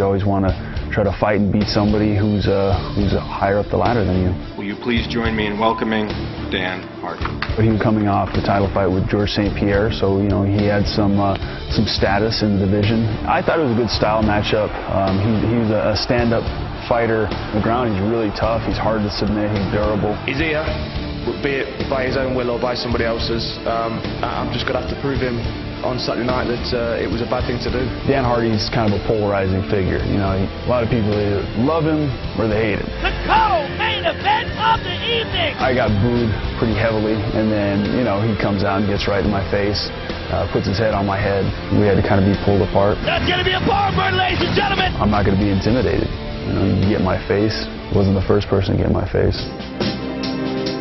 You always want to try to fight and beat somebody who's higher up the ladder than you. Will you please join me in welcoming Dan Hardy? He was coming off the title fight with George St. Pierre, so he had some status in the division. I thought it was a good style matchup. He was a stand-up fighter. On the ground, he's really tough. He's hard to submit. He's durable. He's here, be it by his own will or by somebody else's. I'm just going to have to prove him on Saturday night that it was a bad thing to do. Dan Hardy's kind of a polarizing figure. A lot of people either love him or they hate him. The co-main event of the evening! I got booed pretty heavily, and then, he comes out and gets right in my face, puts his head on my head. We had to kind of be pulled apart. That's going to be a bar burn, ladies and gentlemen! I'm not going to be intimidated. You get in my face. Wasn't the first person to get in my face.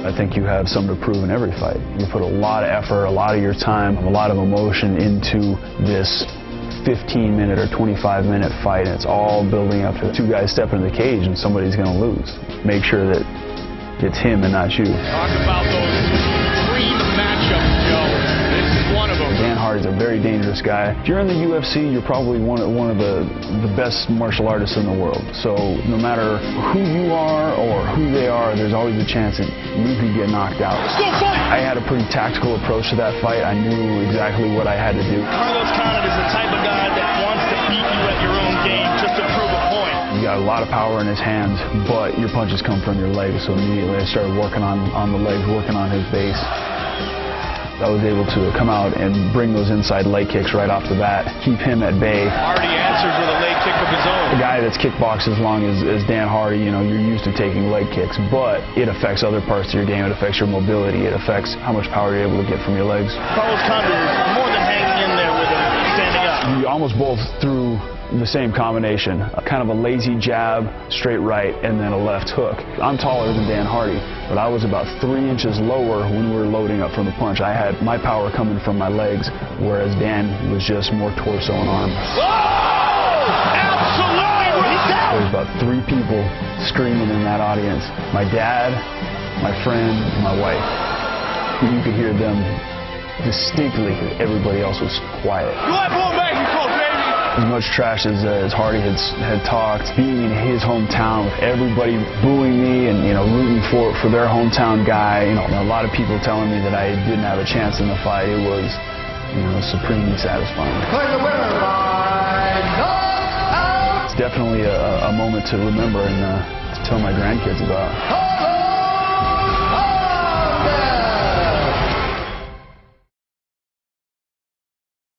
I think you have something to prove in every fight. You put a lot of effort, a lot of your time, a lot of emotion into this 15-minute or 25-minute fight, and it's all building up to two guys stepping in the cage and somebody's going to lose. Make sure that it's him and not you. Talk about those dream matchups, Joe. This is one of them. Dan Hardy's a very dangerous guy. If you're in the UFC, you're probably one of the best martial artists in the world. So no matter who you are or who they are, there's always a chance that you could get knocked out. I had a pretty tactical approach to that fight. I knew exactly what I had to do. Carlos Condit is the type of guy that wants to beat you at your own game just to prove a point. He got a lot of power in his hands, but your punches come from your legs. So immediately I started working on the legs, working on his base. I was able to come out and bring those inside leg kicks right off the bat, keep him at bay. Hardy answers with a leg kick of his own. A guy that's kickboxed as long as Dan Hardy, you're used to taking leg kicks, but it affects other parts of your game. It affects your mobility. It affects how much power you're able to get from your legs. Carlos Condit is more than hanging in there with him, standing up. You almost both threw the same combination, kind of a lazy jab, straight right, and then a left hook. I'm taller than Dan Hardy, but I was about 3 inches lower when we were loading up from the punch. I had my power coming from my legs, whereas Dan was just more torso and arm. Oh! Absolutely! There was about 3 people screaming in that audience. My dad, my friend, and my wife. You could hear them distinctly. Everybody else was quiet. As much trash as Hardy had talked, being in his hometown with everybody booing me and rooting for their hometown guy, a lot of people telling me that I didn't have a chance in the fight. It was supremely satisfying. It's definitely a moment to remember and to tell my grandkids about.